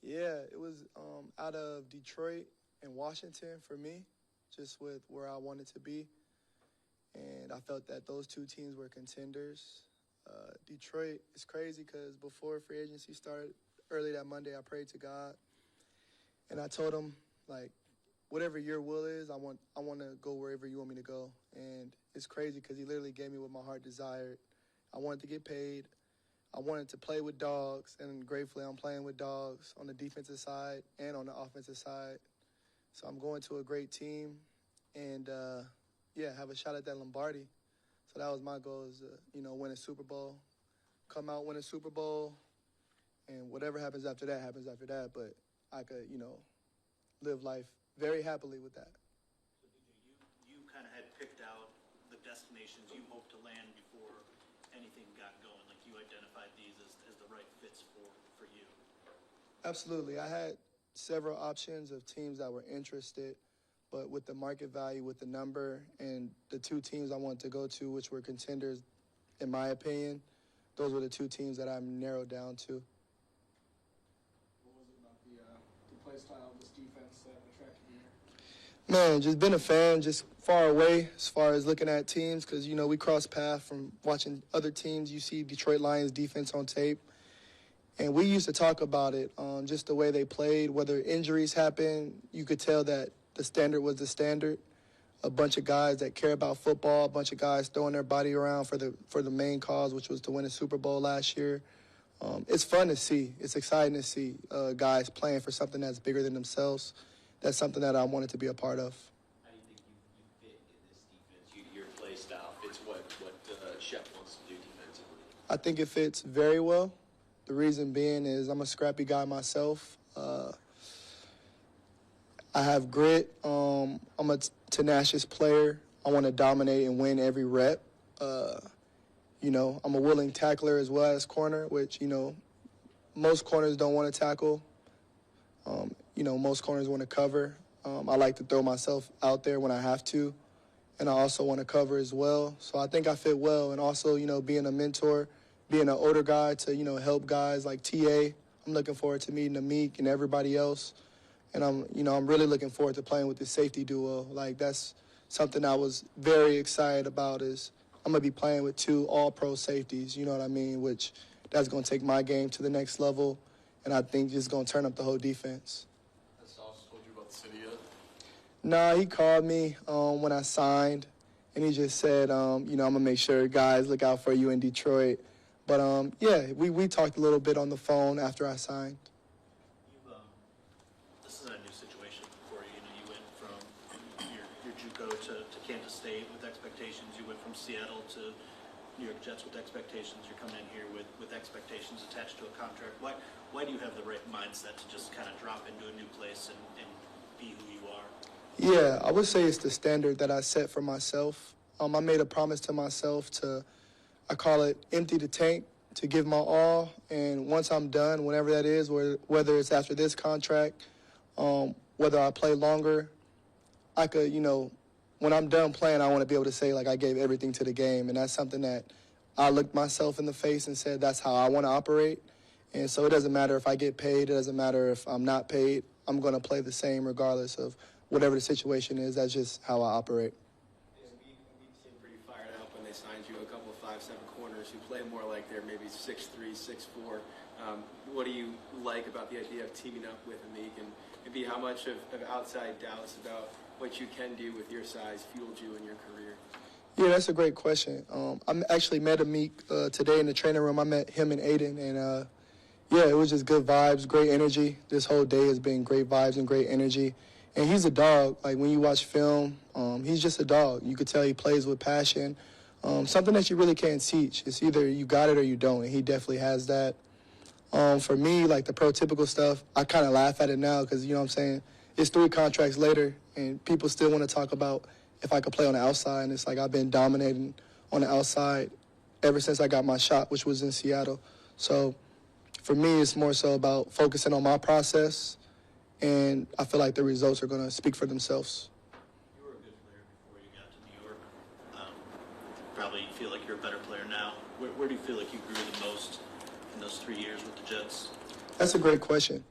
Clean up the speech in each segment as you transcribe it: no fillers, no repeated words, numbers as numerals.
Yeah, it was out of Detroit and Washington for me, just with where I wanted to be. And I felt that those two teams were contenders. Detroit is crazy because before free agency started early that Monday, I prayed to God. And I told him, like, whatever your will is, I want to go wherever you want me to go. And it's crazy because he literally gave me what my heart desired. I wanted to get paid. I wanted to play with dogs, and gratefully I'm playing with dogs on the defensive side and on the offensive side. So I'm going to a great team and, have a shot at that Lombardi. So that was my goal is to, win a Super Bowl, come out, win a Super Bowl, and whatever happens after that happens after that. But I could, live life very happily with that. So you kind of had picked out the destinations you hoped to land before anything got going. Like you identified these as the right fits for you. Absolutely. I had several options of teams that were interested, but with the market value, with the number, and the two teams I wanted to go to, which were contenders, in my opinion, those were the two teams that I narrowed down to. What was it about the play style of this defense that attracted you here? Man, just been a fan, just far away as far as looking at teams because, we cross paths from watching other teams. You see Detroit Lions defense on tape. And we used to talk about it, just the way they played, whether injuries happened, you could tell that the standard was the standard. A bunch of guys that care about football, a bunch of guys throwing their body around for the main cause, which was to win a Super Bowl last year. It's fun to see. It's exciting to see guys playing for something that's bigger than themselves. That's something that I wanted to be a part of. How do you think you fit in this defense? Your play style fits what Shep wants to do defensively? I think it fits very well. The reason being is I'm a scrappy guy myself. I have grit. I'm a tenacious player. I want to dominate and win every rep. I'm a willing tackler as well as corner, which, most corners don't want to tackle. Most corners want to cover. I like to throw myself out there when I have to, and I also want to cover as well. So I think I fit well, and also, being a mentor, being an older guy to, help guys like TA. I'm looking forward to meeting Amik and everybody else. And I'm really looking forward to playing with the safety duo. Like, that's something I was very excited about is I'm going to be playing with two all-pro safeties, you know what I mean, which that's going to take my game to the next level, and I think just going to turn up the whole defense. Has Sauce told you about the city yet? Nah, he called me when I signed, and he just said, I'm going to make sure guys look out for you in Detroit. But, we talked a little bit on the phone after I signed. This is a new situation for you. You went from your JUCO to Kansas State with expectations. You went from Seattle to New York Jets with expectations. You're coming in here with expectations attached to a contract. Why do you have the right mindset to just kind of drop into a new place and be who you are? Yeah, I would say it's the standard that I set for myself. I made a promise to myself I call it empty the tank, to give my all. And once I'm done, whenever that is, whether it's after this contract, whether I play longer, I could, when I'm done playing, I want to be able to say, like, I gave everything to the game. And that's something that I looked myself in the face and said, that's how I want to operate. And so it doesn't matter if I get paid. It doesn't matter if I'm not paid. I'm going to play the same regardless of whatever the situation is. That's just how I operate. We seemed pretty fired up when they signed you. A couple of 5'7" corners who play more like they're maybe 6'3", 6'4". What do you like about the idea of teaming up with Amik, and maybe how much of outside doubts about what you can do with your size fueled you in your career? Yeah, that's a great question. I actually met Amik today in the training room. I met him and Aiden, and it was just good vibes, great energy. This whole day has been great vibes and great energy. And he's a dog. Like, when you watch film, he's just a dog. You could tell he plays with passion. Something that you really can't teach. It's either you got it or you don't, and he definitely has that. For me, like the prototypical stuff, I kind of laugh at it now because, you know what I'm saying, it's 3 contracts later, and people still want to talk about if I could play on the outside. And it's like I've been dominating on the outside ever since I got my shot, which was in Seattle. So for me, it's more so about focusing on my process, and I feel like the results are going to speak for themselves. You were a good player before you got to New York. Probably feel like you're a better player now. Where do you feel like you grew the most in those 3 years with the Jets? That's a great question.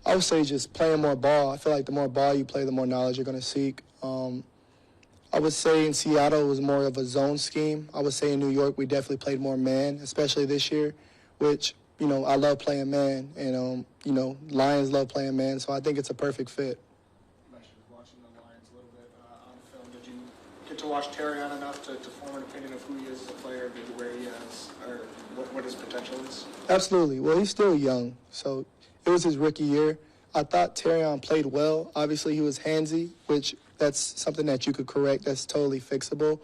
I would say just playing more ball. I feel like the more ball you play, the more knowledge you're going to seek. I would say in Seattle it was more of a zone scheme. I would say in New York we definitely played more man, especially this year, which, I love playing man, and, Lions love playing man, so I think it's a perfect fit. You mentioned watching the Lions a little bit on film. Did you get to watch Terrion enough to form an opinion of who he is as a player, maybe where he is, or what his potential is? Absolutely. Well, he's still young, so it was his rookie year. I thought Terrion played well. Obviously, he was handsy, which that's something that you could correct. That's totally fixable.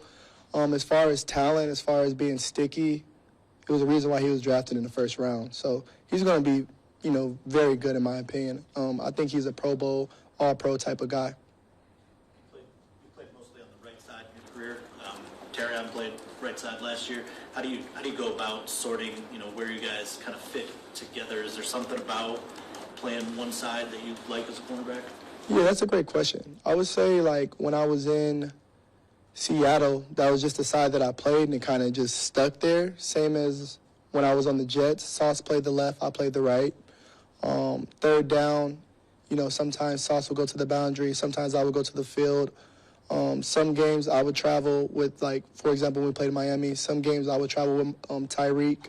As far as talent, as far as being sticky, it was a reason why he was drafted in the first round. So he's going to be, very good in my opinion. I think he's a Pro Bowl, All-Pro type of guy. You played mostly on the right side in your career. Terrion played right side last year. How do you go about sorting, where you guys kind of fit together? Is there something about playing one side that you like as a cornerback? Yeah, that's a great question. I would say, when I was in Seattle, that was just the side that I played, and it kind of just stuck there. Same as when I was on the Jets. Sauce played the left, I played the right. Third down, sometimes Sauce would go to the boundary. Sometimes I would go to the field. Some games I would travel with, for example, when we played Miami, some games I would travel with Tyreek.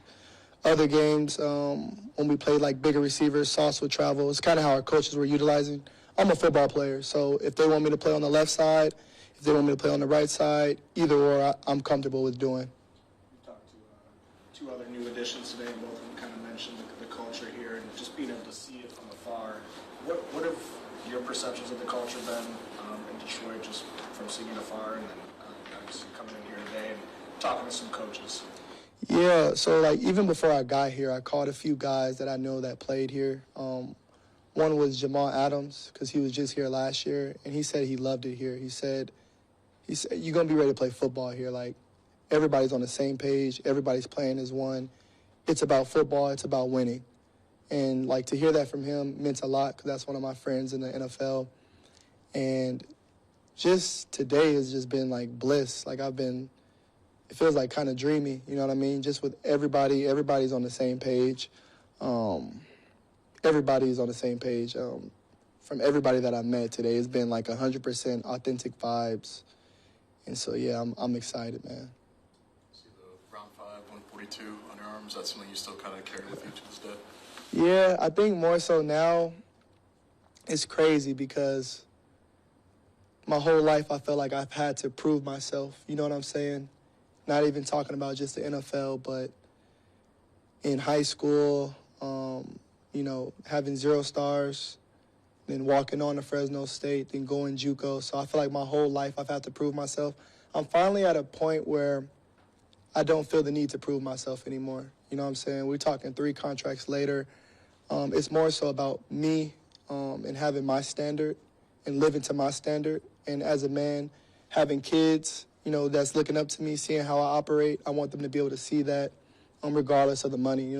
Other games, when we played, bigger receivers, Sauce would travel. It's kind of how our coaches were utilizing. I'm a football player, so if they want me to play on the left side, if they want me to play on the right side, either or I'm comfortable with doing. You talked to two other new additions today, and both of them kind of mentioned the culture here and just being able to see it from afar. What have your perceptions of the culture been in Detroit, just from seeing it afar, and then obviously coming in here today and talking to some coaches? Yeah, so even before I got here, I called a few guys that I know that played here. One was Jamal Adams, because he was just here last year, and he said he loved it here. He said, you're going to be ready to play football here. Everybody's on the same page. Everybody's playing as one. It's about football. It's about winning. And, to hear that from him meant a lot, because that's one of my friends in the NFL. And just today has just been, bliss. It feels kind of dreamy, you know what I mean? Just with everybody's on the same page. Everybody's on the same page. From everybody that I met today, it's been 100% authentic vibes. And so, yeah, I'm excited, man. See the round 5, 142 on your arm. Is that something you still kind of carry with you to this day? Yeah, I think more so now. It's crazy because my whole life I felt like I've had to prove myself. You know what I'm saying? Not even talking about just the NFL, but in high school, having 0 stars, then walking on to Fresno State, then going JUCO. So I feel like my whole life I've had to prove myself. I'm finally at a point where I don't feel the need to prove myself anymore. You know what I'm saying? We're talking 3 contracts later. It's more so about me and having my standard and living to my standard. And as a man, having kids, that's looking up to me, seeing how I operate. I want them to be able to see that regardless of the money.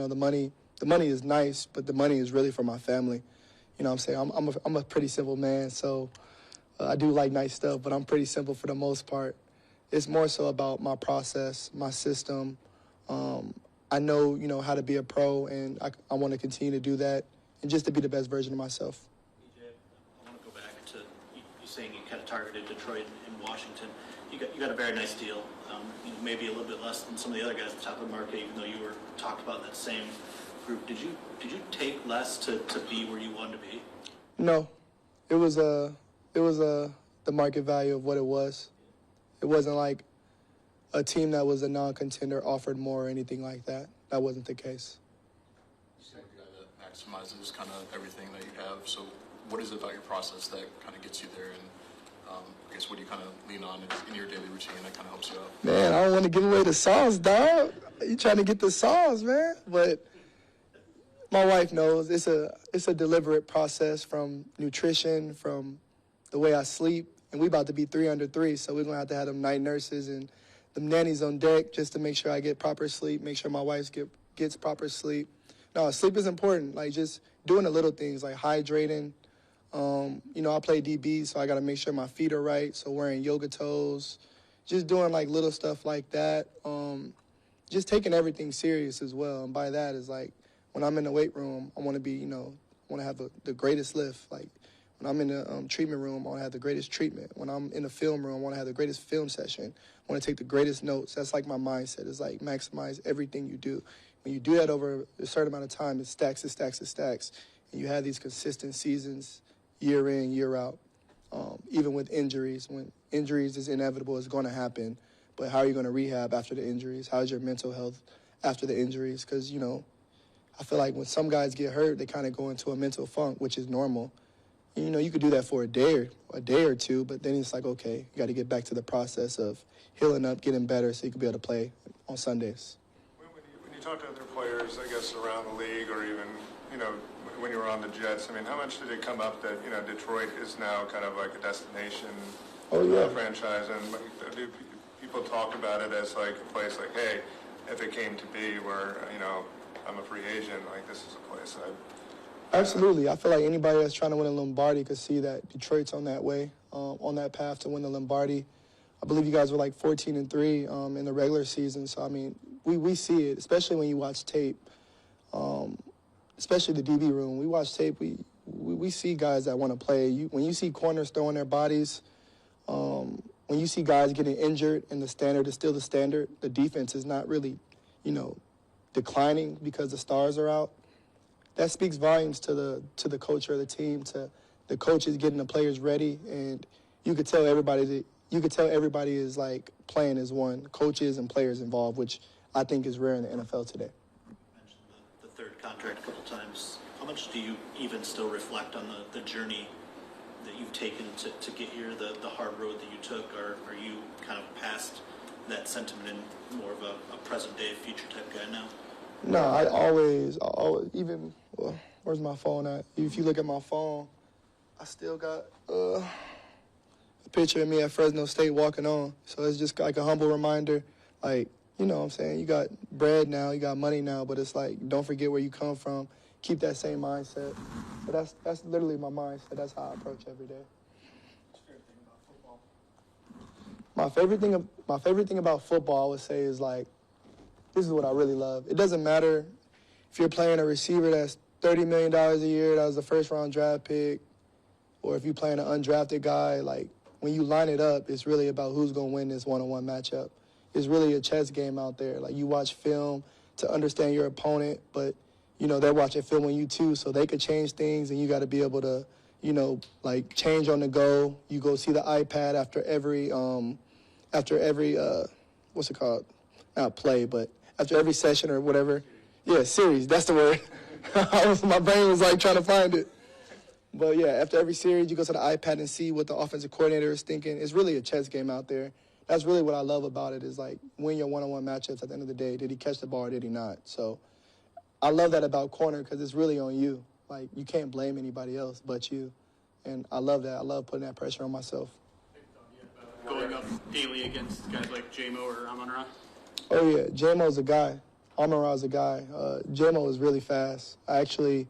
The money is nice, but the money is really for my family. You know what I'm saying? I'm a pretty simple man, so I do like nice stuff, but I'm pretty simple for the most part. It's more so about my process, my system. I know, how to be a pro, and I want to continue to do that and just to be the best version of myself. EJ, I want to go back to you saying you kind of targeted Detroit and Washington. You got a very nice deal, maybe a little bit less than some of the other guys at the top of the market, even though you were talked about that same group. Did you take less to be where you wanted to be? No, it was the market value of what it was. It wasn't like a team that was a non-contender offered more or anything like that. That wasn't the case. You're a guy that maximizes kind of everything that you have. So what is it about your process that kind of gets you there? And I guess what do you kind of lean on in your daily routine that kind of helps you out? Man, I don't want to give away the sauce, dog. You trying to get the sauce, man. But my wife knows it's a deliberate process, from nutrition, from the way I sleep. And we about to be 3 under 3, so we're going to have them night nurses and them nannies on deck just to make sure I get proper sleep, make sure my wife gets proper sleep. No, sleep is important, just doing the little things, like hydrating. I play DB, so I got to make sure my feet are right, so wearing yoga toes, just doing, little stuff like that. Just taking everything serious as well, and by that is, when I'm in the weight room, I want to be, I want to have the greatest lift. Like, when I'm in the treatment room, I want to have the greatest treatment. When I'm in the film room, I want to have the greatest film session. I want to take the greatest notes. That's like my mindset. It's like maximize everything you do. When you do that over a certain amount of time, it stacks, it stacks, it stacks. And you have these consistent seasons, year in, year out. Even with injuries, when injuries is inevitable, it's going to happen. But how are you going to rehab after the injuries? How's your mental health after the injuries? Because, you know, I feel like when some guys get hurt, they kind of go into a mental funk, which is normal. And, you know, you could do that for a day or two, but then it's like, okay, you got to get back to the process of healing up, getting better so you can be able to play on Sundays. When you talk to other players, I guess, around the league or even, you know, when you were on the Jets, I mean, how much did it come up that, you know, Detroit is now kind of like a destination franchise? And like, do people talk about it as like a place like, hey, if it came to be where, you know, I'm a free agent, like this is a place Absolutely. I feel like anybody that's trying to win a Lombardi could see that Detroit's on that way, on that path to win the Lombardi. I believe you guys were like 14-3 in the regular season. So, I mean, we see it, especially when you watch tape, especially the DB room. We watch tape, we see guys that want to play. When you see corners throwing their bodies, when you see guys getting injured and the standard is still the standard, the defense is not really, you know, declining because the stars are out. That speaks volumes to the culture of the team, to the coaches getting the players ready, and you could tell everybody is like playing as one, coaches and players involved, which I think is rare in the NFL today. You mentioned the third contract a couple times. How much do you even still reflect on the journey that you've taken to get here, the hard road that you took? Or are you kind of past that sentiment and more of a present-day, future type guy now? No, I always even, well, where's my phone at? If you look at my phone, I still got a picture of me at Fresno State walking on. So it's just like a humble reminder, like, you know what I'm saying? You got bread now, you got money now, but it's like, don't forget where you come from. Keep that same mindset. So that's literally my mindset. That's how I approach every day. What's your favorite thing about football? My favorite thing about football, I would say, is like, this is what I really love. It doesn't matter if you're playing a receiver that's $30 million a year, that was the first-round draft pick, or if you're playing an undrafted guy. Like, when you line it up, it's really about who's going to win this one-on-one matchup. It's really a chess game out there. Like, you watch film to understand your opponent, but, you know, they're watching film on you too, so they could change things, and you got to be able to, you know, like, change on the go. You go see the iPad after every what's it called? Not play, but after every session or whatever. Yeah, series, that's the word. My brain was like trying to find it. But yeah, after every series, you go to the iPad and see what the offensive coordinator is thinking. It's really a chess game out there. That's really what I love about it, is like win your one-on-one matchups at the end of the day. Did he catch the ball or did he not? So I love that about corner because it's really on you. Like, you can't blame anybody else but you. And I love that. I love putting that pressure on myself. Going up daily against guys like J-Mo or Amon-Ra? Oh, yeah. J-Mo's a guy. Amon-Ra's a guy. J-Mo is really fast. I actually,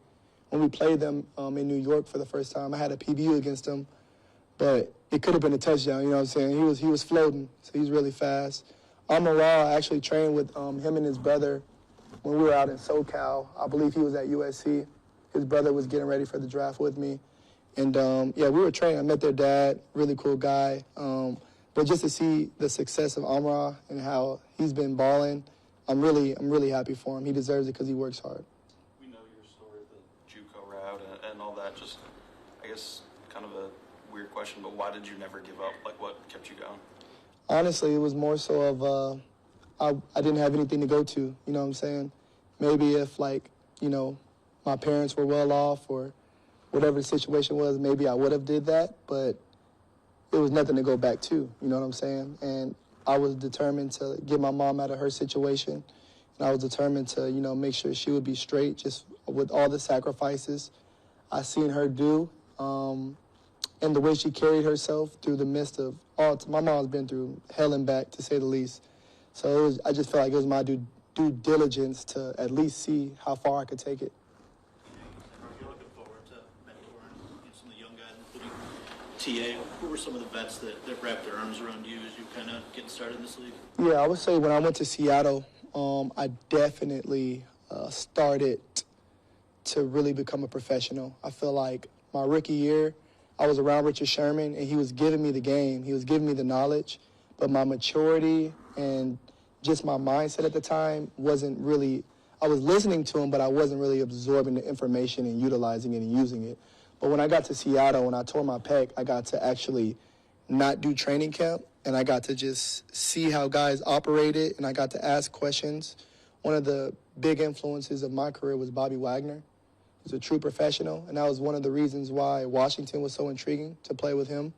when we played them in New York for the first time, I had a PBU against him, but it could have been a touchdown, you know what I'm saying? He was floating, so he's really fast. Amon-Ra, I actually trained with him and his brother when we were out in SoCal. I believe he was at USC. His brother was getting ready for the draft with me. And, yeah, we were training. I met their dad, really cool guy. But just to see the success of Amon-Ra and how he's been balling, I'm really happy for him. He deserves it because he works hard. We know your story, the JUCO route and all that. Just, I guess, kind of a weird question, but why did you never give up? Like, what kept you going? Honestly, it was more so of I didn't have anything to go to. You know what I'm saying? Maybe if, like, you know, my parents were well off or whatever the situation was, maybe I would have did that, but it was nothing to go back to, you know what I'm saying? And I was determined to get my mom out of her situation, and I was determined to, you know, make sure she would be straight just with all the sacrifices I seen her do, and the way she carried herself through the midst of all. My mom's been through hell and back, to say the least. So I just felt like it was my due diligence to at least see how far I could take it. You're looking forward to mentoring some of the young guys, including TA. Who were some of the vets that wrapped their arms around you as you kind of getting started in this league? Yeah, I would say when I went to Seattle, I definitely started to really become a professional. I feel like my rookie year, I was around Richard Sherman, and he was giving me the game. He was giving me the knowledge, but my maturity and just my mindset at the time wasn't really, I was listening to him, but I wasn't really absorbing the information and utilizing it and using it. But when I got to Seattle, when I tore my pec, I got to actually not do training camp, and I got to just see how guys operated, and I got to ask questions. One of the big influences of my career was Bobby Wagner. He's a true professional, and that was one of the reasons why Washington was so intriguing to play with him.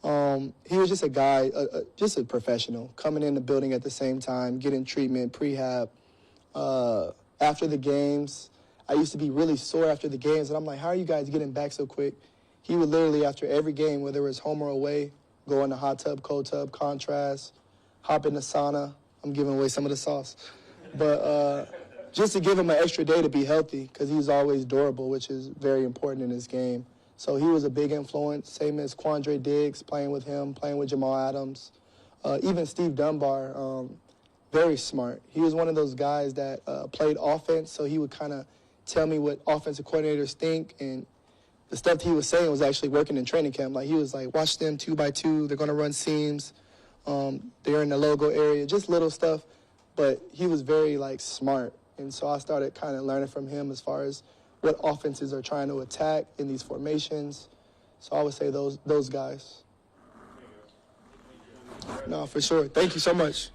He was just a guy, just a professional, coming in the building at the same time, getting treatment, prehab. After the games, I used to be really sore after the games, and I'm like, how are you guys getting back so quick? He would literally, after every game, whether it was home or away, go in the hot tub, cold tub, contrast, hop in the sauna. I'm giving away some of the sauce. But just to give him an extra day to be healthy, because he's always durable, which is very important in his game. So he was a big influence, same as Quandre Diggs, playing with him, playing with Jamal Adams. Even Steve Dunbar, very smart. He was one of those guys that played offense, so he would kind of tell me what offensive coordinators think, and the stuff he was saying was actually working in training camp. Like, he was like, watch them 2x2, they're going to run seams, they're in the logo area, just little stuff. But he was very, like, smart. And so I started kind of learning from him as far as what offenses are trying to attack in these formations. So I would say those guys. No, for sure. Thank you so much.